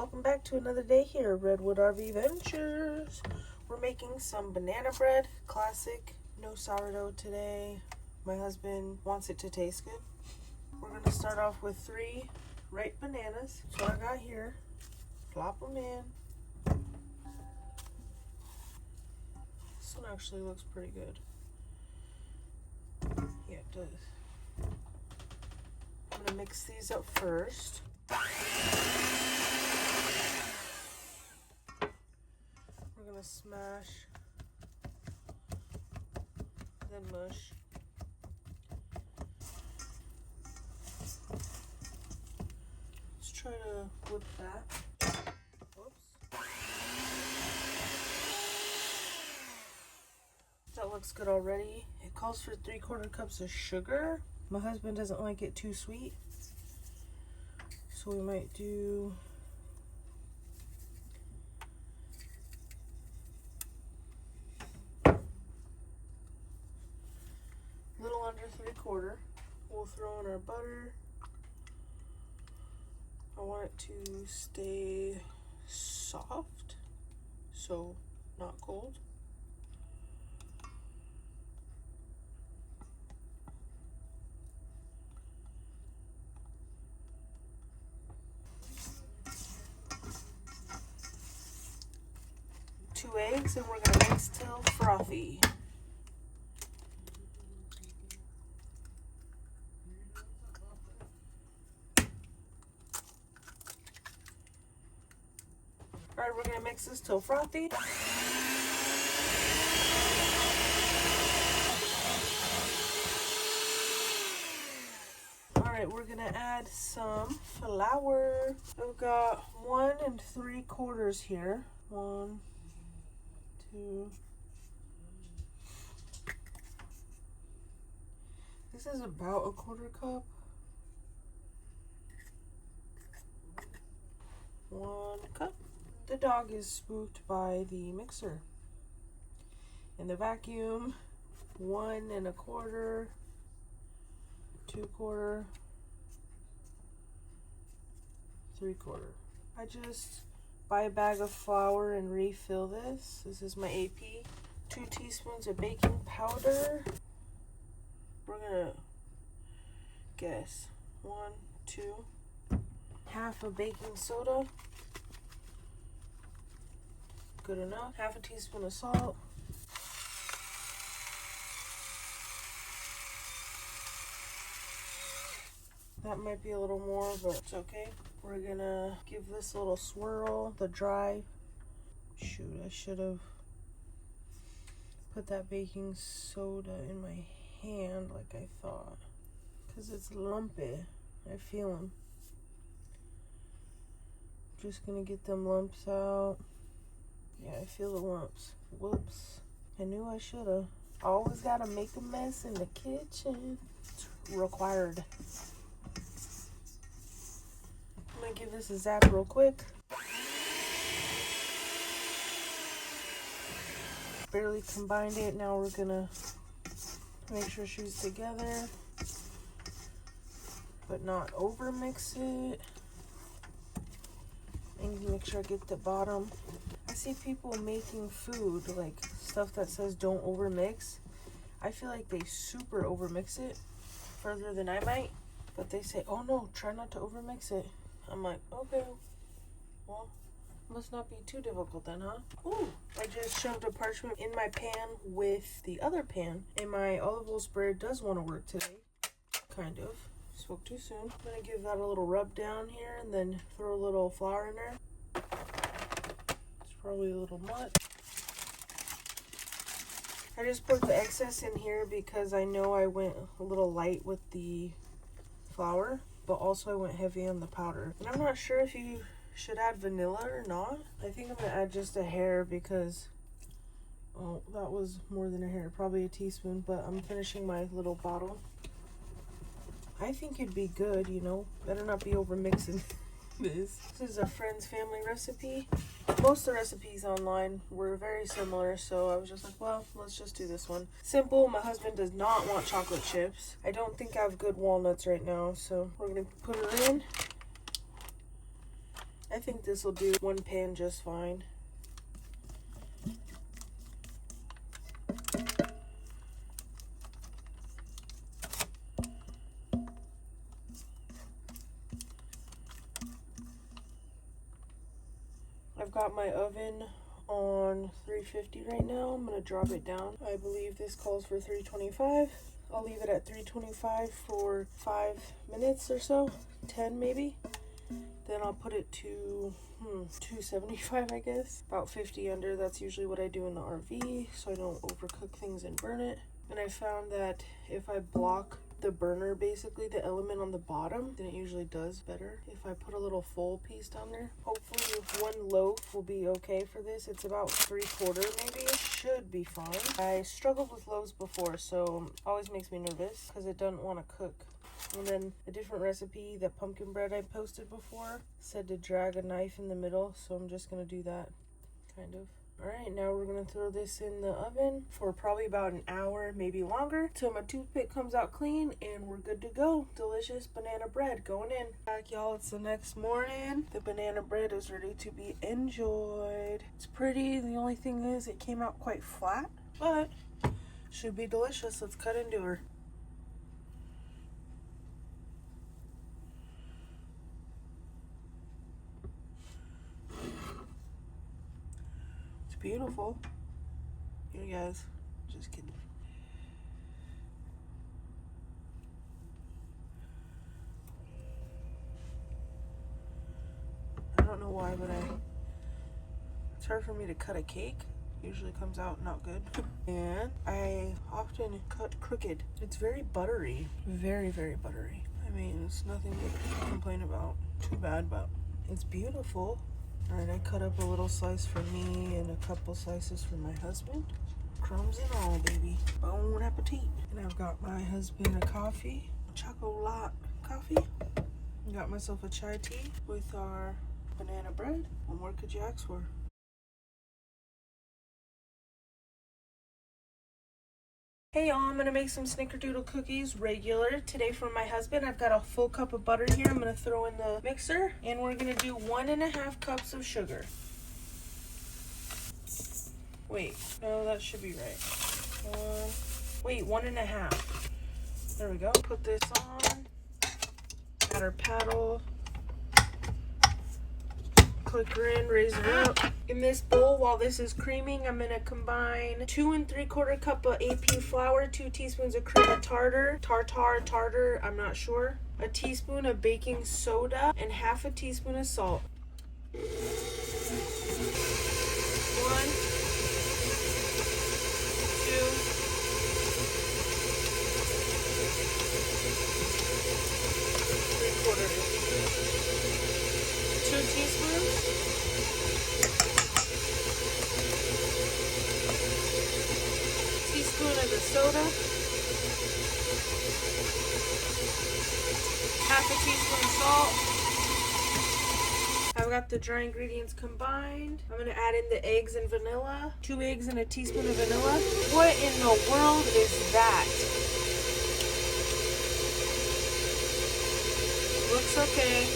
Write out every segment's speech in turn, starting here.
welcome back to another day here at Redwood RV Ventures. We're making some banana bread, classic, no sourdough today. My husband wants it to taste good. We're going to start off with 3 ripe bananas. That's what I got here. Plop them in. This one actually looks pretty good. Yeah, it does. I'm going to mix these up first. We're going to smash, then mush. Let's try to whip that. Whoops. That looks good already. It calls for 3/4 cups of sugar. My husband doesn't like it too sweet, so we might do a little under 3/4. We'll throw in our butter. I want it to stay soft, so not cold. Two eggs, and we're going to mix till frothy. Alright, we're going to mix this till frothy. Alright, we're going to add some flour. I've got 1 3/4 here. 1, 2. This is about 1/4 cup. 1 cup. The dog is spooked by the mixer. In the vacuum, 1 1/4, 2/4, 3/4. I just buy a bag of flour and refill this. This is my AP. 2 teaspoons of baking powder. We're gonna guess 1, 2. Half a baking soda. Good enough. Half a teaspoon of salt. That might be a little more, but it's okay. We're gonna give this a little swirl, the dry. Shoot, I should have put that baking soda in my hand like I thought, because it's lumpy. I feel them. Just gonna get them lumps out. Yeah, I feel the lumps. Whoops. I knew I should have. Always gotta make a mess in the kitchen. It's required. I'm gonna give this a zap real quick. Barely combined it. Now we're gonna make sure she's together, but not over mix it. And make sure I get the bottom. I see people making food, like stuff that says don't over mix. I feel like they super over mix it further than I might, but they say, oh no, try not to over mix it. I'm like, okay, well, must not be too difficult then, huh? Ooh, I just shoved a parchment in my pan with the other pan, and my olive oil sprayer does want to work today. Kind of. Spoke too soon. I'm gonna give that a little rub down here and then throw a little flour in there. It's probably a little much. I just put the excess in here because I know I went a little light with the flour, but also I went heavy on the powder. And I'm not sure if you should add vanilla or not. I think I'm gonna add just a hair because, oh, that was more than a hair, probably a teaspoon, but I'm finishing my little bottle. I think it'd be good, you know. Better not be over mixing this. This is a friend's family recipe. Most of the recipes online were very similar, so I was just like, well, let's just do this one. Simple. My husband does not want chocolate chips. I don't think I have good walnuts right now, so we're gonna put her in. I think this will do one pan just fine. I've got my oven on 350 right now. I'm going to drop it down. I believe this calls for 325. I'll leave it at 325 for 5 minutes or so, 10 maybe. Then I'll put it to 275, I guess. About 50 under. That's usually what I do in the RV, so I don't overcook things and burn it. And I found that if I block the burner, basically the element on the bottom, then it usually does better. If I put a little full piece down there, hopefully one loaf will be okay for this. It's about 3/4 maybe. It should be fine. I struggled with loaves before, so it always makes me nervous because it doesn't want to cook. And then a different recipe, that pumpkin bread I posted before, said to drag a knife in the middle, so I'm just gonna do that, kind of. Alright, now we're gonna throw this in the oven for probably about an hour, maybe longer, till my toothpick comes out clean and we're good to go. Delicious banana bread going in. Back, y'all, it's the next morning. The banana bread is ready to be enjoyed. It's pretty. The only thing is it came out quite flat, but should be delicious. Let's cut into her. Beautiful. You guys, just kidding. I don't know why, but it's hard for me to cut a cake. Usually comes out not good. And I often cut crooked. It's very buttery. Very, very buttery. I mean, it's nothing to complain about. Too bad, but it's beautiful. Alright, I cut up a little slice for me and a couple slices for my husband. Crumbs and all, baby. Bon appetit. And I've got my husband a coffee, chocolate coffee. Got myself a chai tea with our banana bread. What more could you ask for? Hey y'all, I'm gonna make some Snickerdoodle cookies regular. Today for my husband, I've got a full cup of butter here. I'm gonna throw in the mixer and we're gonna do 1.5 cups of sugar. Wait, no, that should be right. Wait, 1.5. There we go. Put this on. Add our paddle. Click her in, raise her up. In this bowl, while this is creaming, I'm gonna combine 2 3/4 cup of AP flour, 2 teaspoons of cream of tartar, I'm not sure, a teaspoon of baking soda, and 1/2 teaspoon of salt. 1, 2, 3/4. 2 teaspoons. Teaspoon of the soda. 1/2 teaspoon of salt. I've got the dry ingredients combined. I'm going to add in the eggs and vanilla. 2 eggs and a teaspoon of vanilla. What in the world is that? Looks okay.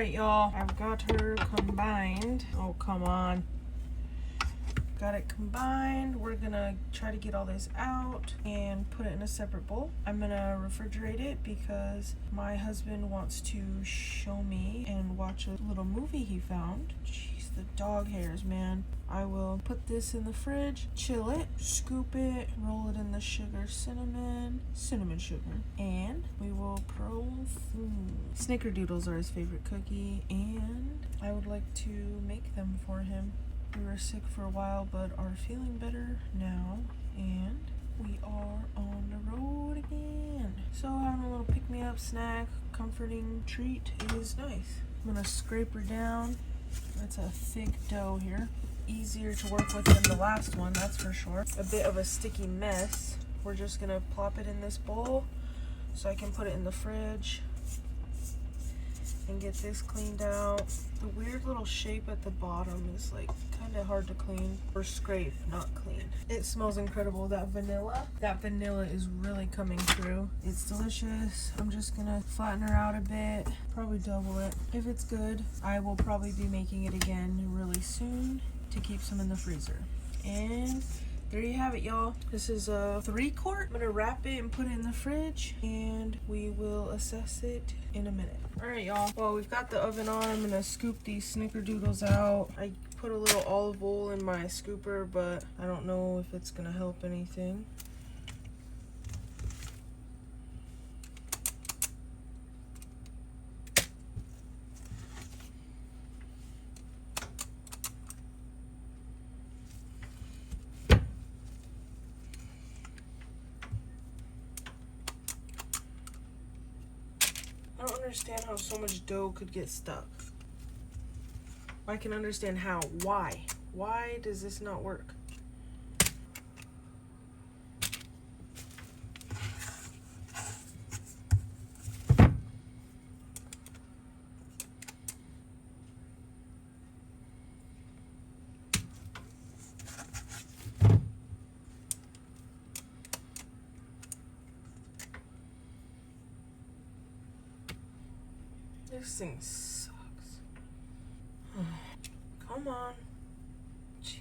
Y'all, I've got her combined. Oh, come on. Got it combined. We're gonna try to get all this out and put it in a separate bowl. I'm gonna refrigerate it because my husband wants to show me and watch a little movie he found. Jeez, the dog hairs, man. I will put this in the fridge, chill it, scoop it, roll it in the sugar, cinnamon sugar, and we will Snickerdoodles are his favorite cookie, and I would like to make them for him. We were sick for a while, but are feeling better now, and We are on the road again. So having a little pick-me-up snack, comforting treat is nice. I'm gonna scrape her down. It's a thick dough here. Easier to work with than the last one, that's for sure. A bit of a sticky mess. We're just gonna plop it in this bowl so I can put it in the fridge and get this cleaned out. The weird little shape at the bottom is like kind of hard to clean, or scrape, not clean. It smells incredible. That vanilla is really coming through. It's delicious. I'm just gonna flatten her out a bit, probably double it. If it's good, I will probably be making it again really soon to keep some in the freezer. And there you have it, y'all. This is a 3-quart. I'm gonna wrap it and put it in the fridge, and we will assess it in a minute. All right, y'all. Well, we've got the oven on. I'm gonna scoop these Snickerdoodles out. I put a little olive oil in my scooper, but I don't know if it's gonna help anything. I don't understand how so much dough could get stuck. I can understand how. Why? Why does this not work? This thing sucks. Come on. Jeez.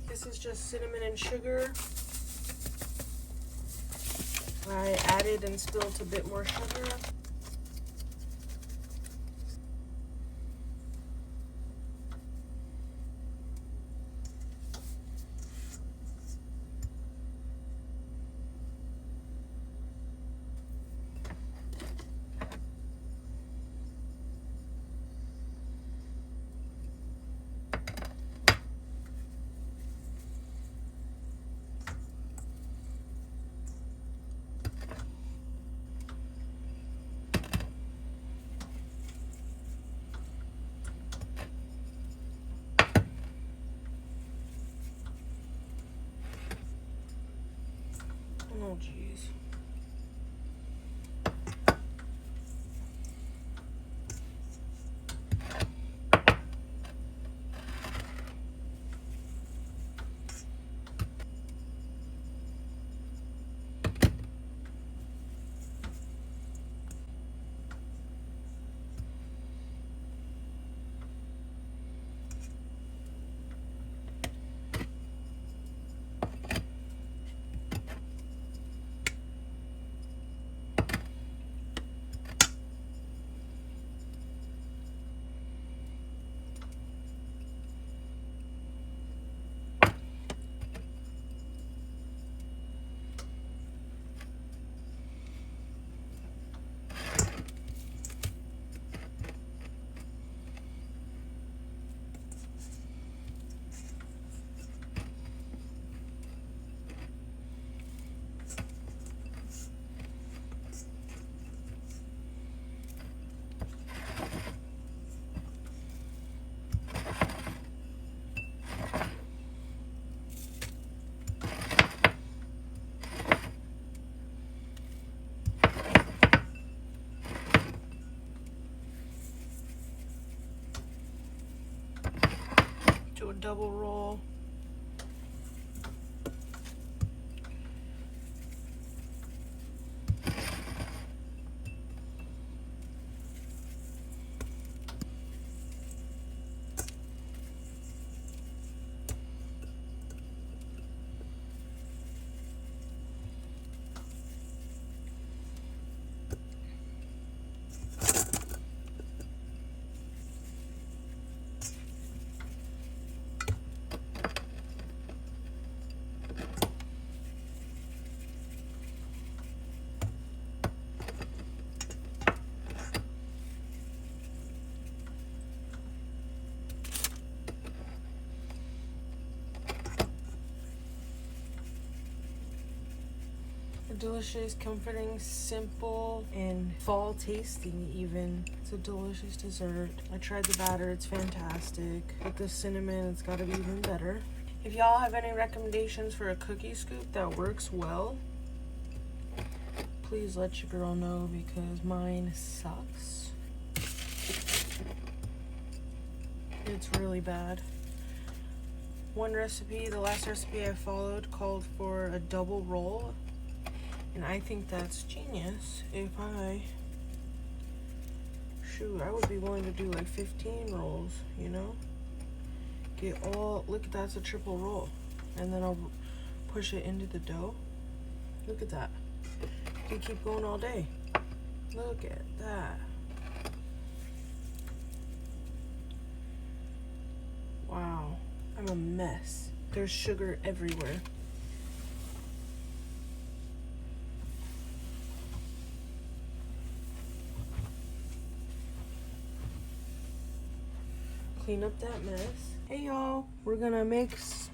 This is just cinnamon and sugar. I added and spilt a bit more sugar. Oh, jeez. A delicious, comforting, simple, and fall tasting even. It's a delicious dessert. I tried the batter, it's fantastic. With the cinnamon, it's gotta be even better. If y'all have any recommendations for a cookie scoop that works well, please let your girl know because mine sucks. It's really bad. One recipe, the last recipe I followed, called for a double roll. And I think that's genius. I would be willing to do like 15 rolls, you know? Look at that's a triple roll. And then I'll push it into the dough. Look at that. You keep going all day. Look at that. Wow, I'm a mess. There's sugar everywhere. Clean up that mess. Hey y'all, we're gonna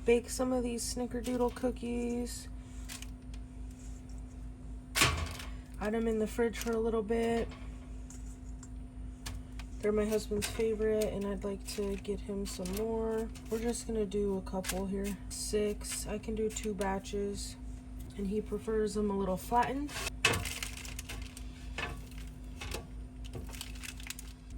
bake some of these Snickerdoodle cookies. Hide them in the fridge for a little bit. They're my husband's favorite and I'd like to get him some more. We're just gonna do a couple here. 6, I can do 2 batches. And he prefers them a little flattened.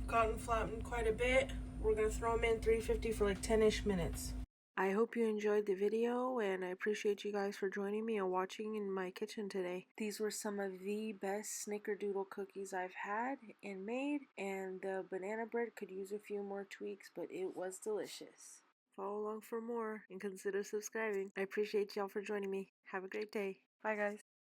Gotten flattened quite a bit. We're gonna throw them in 350 for like 10-ish minutes. I hope you enjoyed the video and I appreciate you guys for joining me and watching in my kitchen today. These were some of the best Snickerdoodle cookies I've had and made, and the banana bread could use a few more tweaks, but it was delicious. Follow along for more and consider subscribing. I appreciate y'all for joining me. Have a great day. Bye guys.